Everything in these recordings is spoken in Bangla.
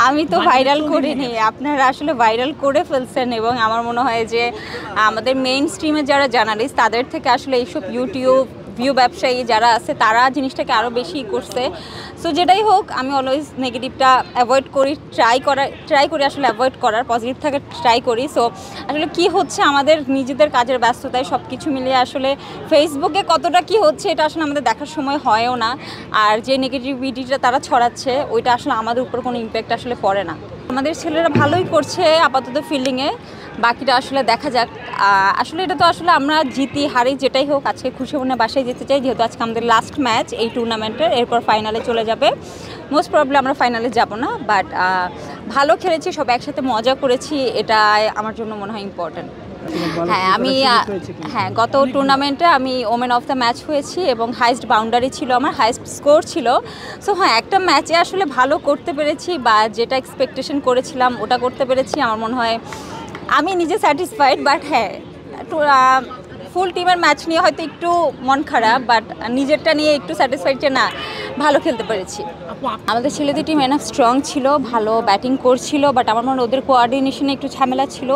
আমি তো ভাইরাল করিনি, আপনারা আসলে ভাইরাল করে ফেলছেন এবং আমার মনে হয় যে আমাদের মেইন স্ট্রিমে যারা জার্নালিস্ট তাদের থেকে আসলে এইসব ইউটিউব ভিউ ব্যবসায়ী যারা আছে তারা জিনিসটাকে আরও বেশি করছে। সো যেটাই হোক আমি অলওয়েজ নেগেটিভটা অ্যাভয়েড করি, ট্রাই করি আসলে অ্যাভয়েড করার, পজিটিভ থাকার ট্রাই করি। সো আসলে কি হচ্ছে আমাদের নিজেদের কাজের ব্যস্ততায় সব কিছু মিলিয়ে আসলে ফেসবুকে কতটা কি হচ্ছে এটা আসলে আমাদের দেখার সময় হয়ও না, আর যে নেগেটিভিটিটা তারা ছড়াচ্ছে ওইটা আসলে আমাদের উপর কোনো ইম্প্যাক্ট আসলে পড়ে না। আমাদের ছেলেরা ভালোই করছে আপাতত ফিল্ডিংয়ে, বাকিটা আসলে দেখা যাক। আসলে এটা তো আসলে আমরা জিতি হারি যেটাই হোক, আজকে খুশি মনে বাসায় যেতে চাই, যেহেতু আজকে আমাদের লাস্ট ম্যাচ এই টুর্নামেন্টের, এরপর ফাইনালে চলে যাবে। মোস্ট প্রবলি আমরা ফাইনালে যাব না, বাট ভালো খেলেছি, সব একসাথে মজা করেছি, এটা আমার জন্য মনে হয় ইম্পর্ট্যান্ট। হ্যাঁ গত টুর্নামেন্টে আমি ওমেন অফ দ্য ম্যাচ হয়েছি এবং হাইস্ট বাউন্ডারি ছিল আমার, হাইস্ট স্কোর ছিল। সো হ্যাঁ একটা ম্যাচে আসলে ভালো করতে পেরেছি বা যেটা এক্সপেকটেশন করেছিলাম ওটা করতে পেরেছি, আমার মনে হয় আমি নিজে স্যাটিসফাইড। বাট হ্যাঁ ফুল টিমের ম্যাচ নিয়ে হয়তো একটু মন খারাপ, বাট নিজেরটা নিয়ে একটু স্যাটিসফাইড যে না ভালো খেলতে পেরেছি। আমাদের ছেলেদের টিম এনাফ স্ট্রং ছিল, ভালো ব্যাটিং করছিল, বাট আমার মনে হয় ওদের কোঅর্ডিনেশনে একটু ঝামেলা ছিল,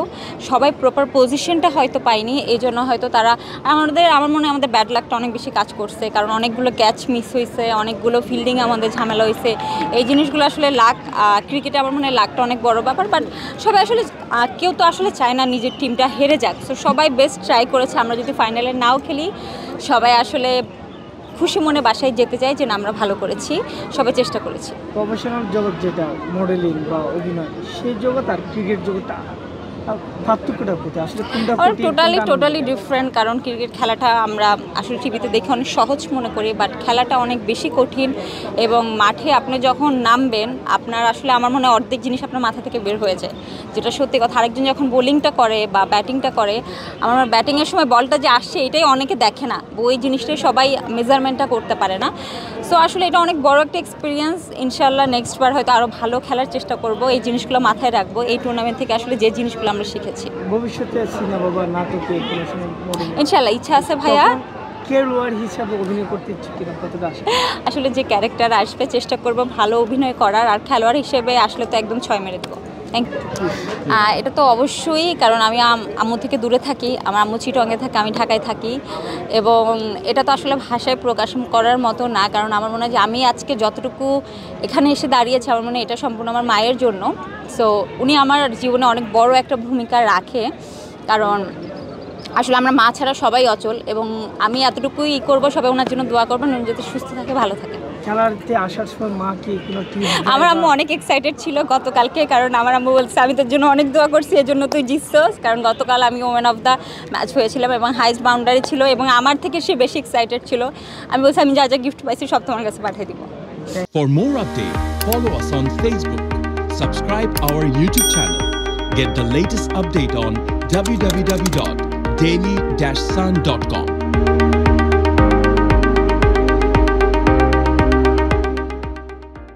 সবাই প্রপার পজিশনটা হয়তো পায়নি, এই জন্য হয়তো তারা আমার মনে হয় আমাদের ব্যাড লাকটা অনেক বেশি কাজ করছে, কারণ অনেকগুলো ক্যাচ মিস হয়েছে, অনেকগুলো ফিল্ডিং আমাদের ঝামেলা হয়েছে। এই জিনিসগুলো আসলে লাক, ক্রিকেটে আমার মনে হয় লাকটা অনেক বড় ব্যাপার, বাট সবাই আসলে কেউ তো আসলে চায় না নিজের টিমটা হেরে যাক। সো সবাই বেস্ট ট্রাই করেছে, আমরা যদি ফাইনালে নাও খেলি সবাই আসলে খুশি মনে বাসায় যেতে চাই যে না আমরা ভালো করেছি, সবাই চেষ্টা করেছি। প্রফেশনাল জগৎ যেটা মডেলিং বা অভিনয়, সেই জগৎ আর ক্রিকেট জগৎটা টোটালি ডিফারেন্ট, কারণ ক্রিকেট খেলাটা আমরা আসলে টিভিতে দেখে অনেক সহজ মনে করি, বাট খেলাটা অনেক বেশি কঠিন এবং মাঠে আপনি যখন নামবেন আপনার আসলে আমার মনে হয় অর্ধেক জিনিস আপনার মাথা থেকে বের হয়ে যায়, যেটা সত্যি কথা। আরেকজন যখন বোলিংটা করে বা ব্যাটিংটা করে, আমার ব্যাটিংয়ের সময় বলটা যে আসছে এটাই অনেকে দেখে না, ওই জিনিসটাই সবাই মেজারমেন্টটা করতে পারে না। সো আসলে এটা অনেক বড় একটা এক্সপিরিয়েন্স। ইনশাআল্লাহ নেক্সট বার হয়তো আরও ভালো খেলার চেষ্টা করব, এই জিনিসগুলো মাথায় রাখবো এই টুর্নামেন্ট থেকে আসলে যে জিনিসগুলো আমরা শিখেছি। ভবিষ্যতে সিনেমা বা নাটকে ইনশাআল্লাহ ইচ্ছা আছে ভাইয়া। খেলোয়াড় হিসাবে অভিনয় করতে ইচ্ছুক কিনা, কতটা আসে? আসলে যে ক্যারেক্টার আসবে চেষ্টা করব ভালো অভিনয় করার, আর খেলোয়াড় হিসেবে আসলে তো একদম 6 মেরে দেবো। Thank you. এটা তো অবশ্যই, কারণ আমি আম্মু থেকে দূরে থাকি, আমার আম্মু চিটংয়ে থাকে, আমি ঢাকায় থাকি, এবং এটা তো আসলে ভাষায় প্রকাশ করার মতো না, কারণ আমার মনে হয় যে আমি আজকে যতটুকু এখানে এসে দাঁড়িয়েছি আমার মনে হয় এটা সম্পূর্ণ আমার মায়ের জন্য। সো উনি আমার জীবনে অনেক বড় একটা ভূমিকা রাখে, কারণ আসলে আমরা মা ছাড়া সবাই অচল, এবং আমি এতটুকুই করবো, সবাই ওনার জন্য দোয়া করবেন উনি যাতে সুস্থ থাকে, ভালো থাকে। খেলাতে আসার সময় মা কি কোনো টিপস? আমার আম্মু অনেক এক্সাইটেড ছিল গতকালকে, কারণ আমার আম্মু বলছে আমি তোর জন্য অনেক দোয়া করছি, এর জন্য তুই জিতছস, কারণ গতকাল আমি ওমেন অফ দ্য ম্যাচ হয়েছিলাম এবং হাইস্ট বাউন্ডারি ছিল, এবং আমার থেকে সে বেশি এক্সাইটেড ছিল। আমি বলছি আমি যা যা গিফট পাইছি সব তোমার কাছে পাঠিয়ে দিব। For more updates, follow us on Facebook, subscribe our YouTube channel, get the latest update on www.daily-sun.com.